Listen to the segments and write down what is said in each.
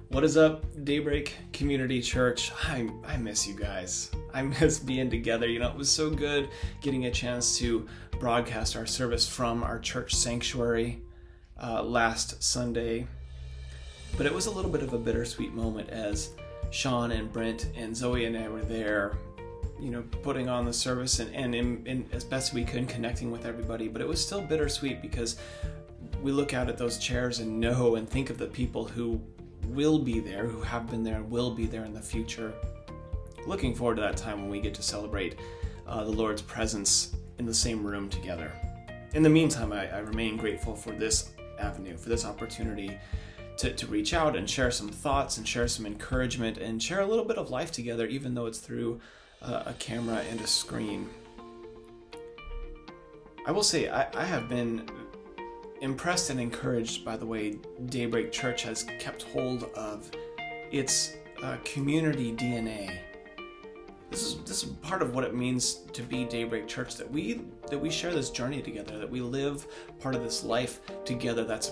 What is up, Daybreak Community Church? I miss you guys. I miss being together. It was so good getting a chance to broadcast our service from our church sanctuary last Sunday. But it was a little bit of a bittersweet moment as Sean and Brent and Zoe and I were there, putting on the service and as best we could connecting with everybody. But it was still bittersweet because we look out at those chairs and know and think of the people who will be there, who have been there and will be there in the future. Looking forward to that time when we get to celebrate the Lord's presence in the same room together. In the meantime, I remain grateful for this avenue, for this opportunity to reach out and share some thoughts and share some encouragement and share a little bit of life together, even though it's through a camera and a screen. I will say I have been impressed and encouraged by the way Daybreak Church has kept hold of its community DNA. This is part of what it means to be Daybreak Church, that we share this journey together, that we live part of this life together. That's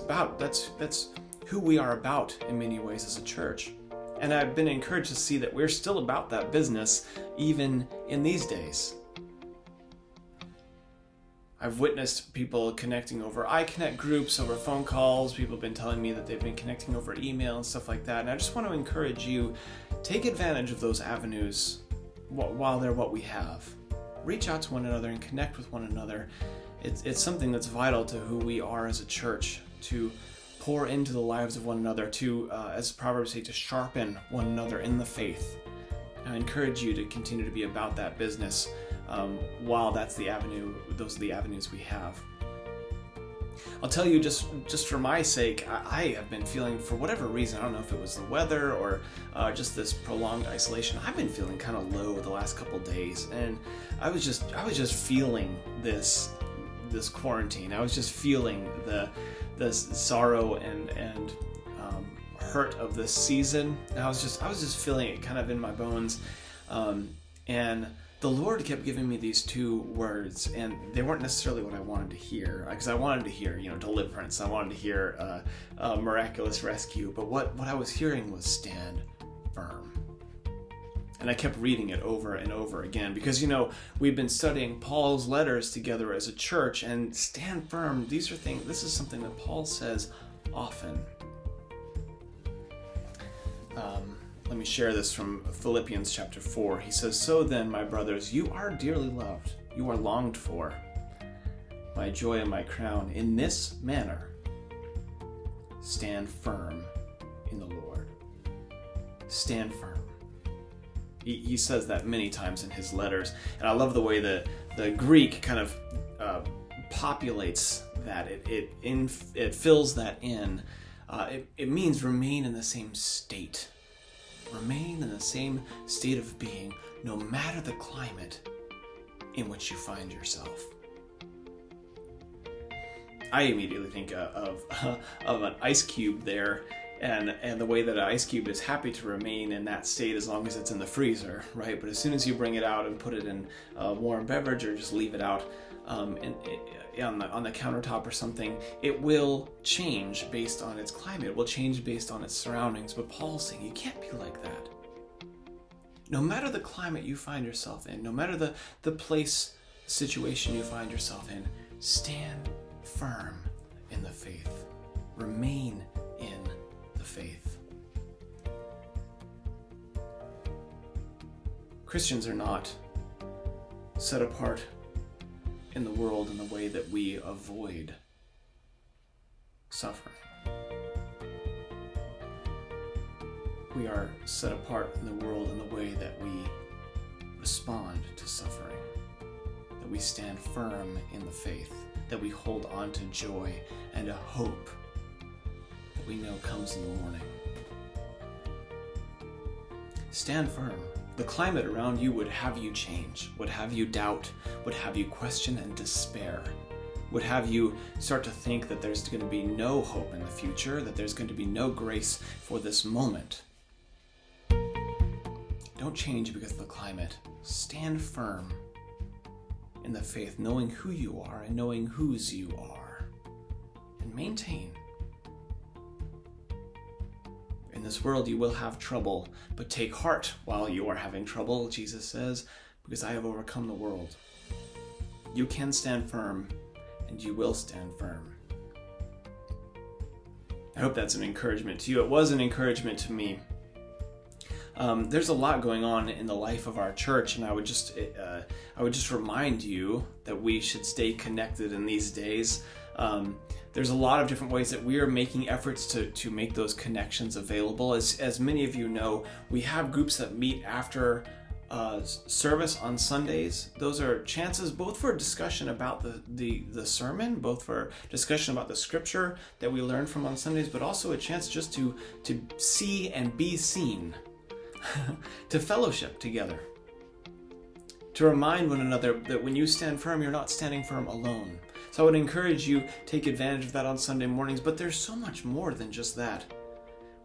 who we are about in many ways as a church. And I've been encouraged to see that we're still about that business even in these days. I've witnessed people connecting over iConnect groups, over phone calls. People have been telling me that they've been connecting over email and stuff like that. And I just want to encourage you, take advantage of those avenues while they're what we have. Reach out to one another and connect with one another. It's something that's vital to who we are as a church, to pour into the lives of one another, to, as Proverbs say, to sharpen one another in the faith. I encourage you to continue to be about that business while those are the avenues we have. I'll tell you, just for my sake, I have been feeling, for whatever reason, I don't know if it was the weather or just this prolonged isolation, I've been feeling kind of low the last couple days, and I was just feeling this quarantine. I was just feeling the sorrow and hurt of this season, and I was just feeling it kind of in my bones, and the Lord kept giving me these two words, and they weren't necessarily what I wanted to hear, because I wanted to hear, deliverance. I wanted to hear miraculous rescue, but what I was hearing was stand firm. And I kept reading it over and over again, because, we've been studying Paul's letters together as a church, and stand firm, this is something that Paul says often. Let me share this from Philippians chapter 4. He says, "So then, my brothers, you are dearly loved. You are longed for. My joy and my crown. In this manner, stand firm in the Lord." Stand firm. He says that many times in his letters. And I love the way the Greek kind of populates that. It fills that in. It means remain in the same state. Remain in the same state of being, no matter the climate in which you find yourself. I immediately think of an ice cube there, and the way that an ice cube is happy to remain in that state as long as it's in the freezer, right? But as soon as you bring it out and put it in a warm beverage, or just leave it out on the countertop or something, it will change based on its climate. It will change based on its surroundings. But Paul's saying you can't be like that. No matter the climate you find yourself in, no matter the place, situation you find yourself in, stand firm in the faith. Remain in the faith. Christians are not set apart in the world in the way that we avoid suffering. We are set apart in the world in the way that we respond to suffering, that we stand firm in the faith, that we hold on to joy and a hope that we know comes in the morning. Stand firm. The climate around you would have you change, would have you doubt, would have you question and despair, would have you start to think that there's going to be no hope in the future, that there's going to be no grace for this moment. Don't change because of the climate. Stand firm in the faith, knowing who you are and knowing whose you are, and maintain. In this world you will have trouble, but take heart while you are having trouble, Jesus says, because I have overcome the world. You can stand firm, and you will stand firm. I hope that's an encouragement to you. It was an encouragement to me. There's a lot going on in the life of our church, and I would just remind you that we should stay connected in these days. There's a lot of different ways that we are making efforts to make those connections available. As many of you know, we have groups that meet after service on Sundays. Those are chances both for discussion about the sermon, both for discussion about the scripture that we learn from on Sundays, but also a chance just to see and be seen, to fellowship together, to remind one another that when you stand firm, you're not standing firm alone. So I would encourage you, take advantage of that on Sunday mornings, but there's so much more than just that.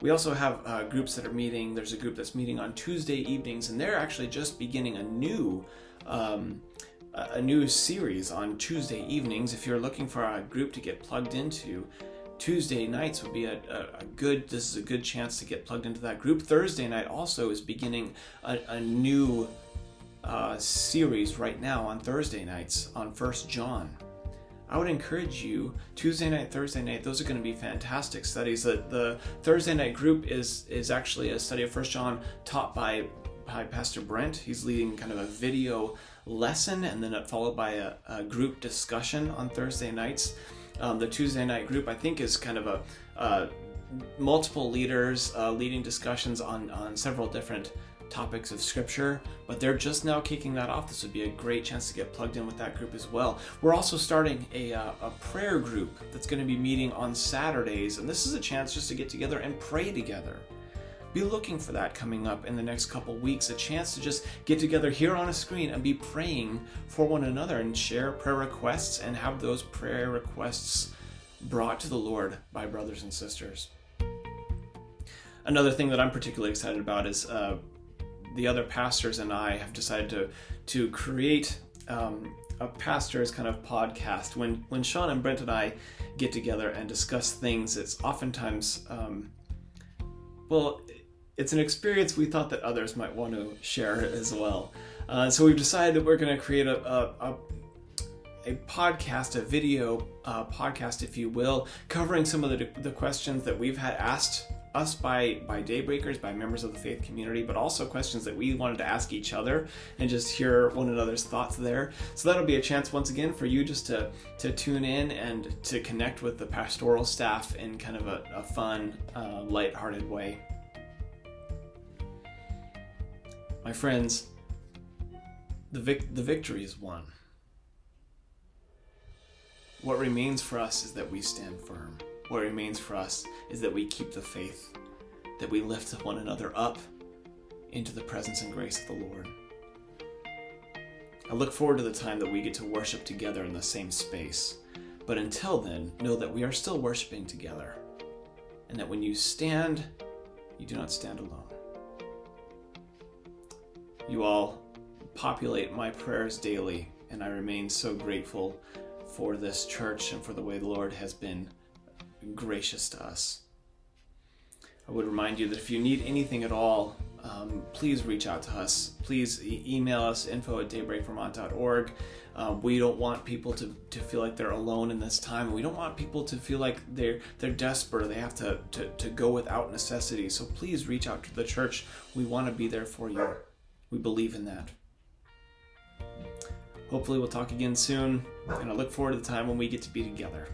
We also have groups that are meeting. There's a group that's meeting on Tuesday evenings, and they're actually just beginning a new series on Tuesday evenings. If you're looking for a group to get plugged into, Tuesday nights would be this is a good chance to get plugged into that group. Thursday night also is beginning a new series right now on Thursday nights on 1 John. I would encourage you, Tuesday night, Thursday night, those are going to be fantastic studies. The Thursday night group is actually a study of 1 John taught by Pastor Brent. He's leading kind of a video lesson, and then followed by a group discussion on Thursday nights. The Tuesday night group, I think, is kind of a multiple leaders leading discussions on several different topics of scripture, but they're just now kicking that off. This would be a great chance to get plugged in with that group as well. We're also starting a prayer group that's going to be meeting on Saturdays, and this is a chance just to get together and pray together. Be looking for that coming up in the next couple weeks, a chance to just get together here on a screen and be praying for one another and share prayer requests and have those prayer requests brought to the Lord by brothers and sisters. Another thing that I'm particularly excited about is the other pastors and I have decided to create a pastor's kind of podcast. When Sean and Brent and I get together and discuss things, it's oftentimes, it's an experience we thought that others might want to share as well. So we've decided that we're going to create a podcast, a video podcast, if you will, covering some of the questions that we've had asked us by Daybreakers, by members of the faith community, but also questions that we wanted to ask each other and just hear one another's thoughts there. So that'll be a chance once again for you just to tune in and to connect with the pastoral staff in kind of a fun, lighthearted way. My friends, the victory is won. What remains for us is that we stand firm. What remains for us is that we keep the faith, that we lift one another up into the presence and grace of the Lord. I look forward to the time that we get to worship together in the same space. But until then, know that we are still worshiping together, and that when you stand, you do not stand alone. You all populate my prayers daily, and I remain so grateful for this church and for the way the Lord has been gracious to us. I would remind you that if you need anything at all, please reach out to us. Please email us, info@daybreakvermont.org. We don't want people to feel like they're alone in this time. We don't want people to feel like they're desperate, they have to go without necessity. So please reach out to the church. We want to be there for you. We believe in that. Hopefully we'll talk again soon, and I look forward to the time when we get to be together.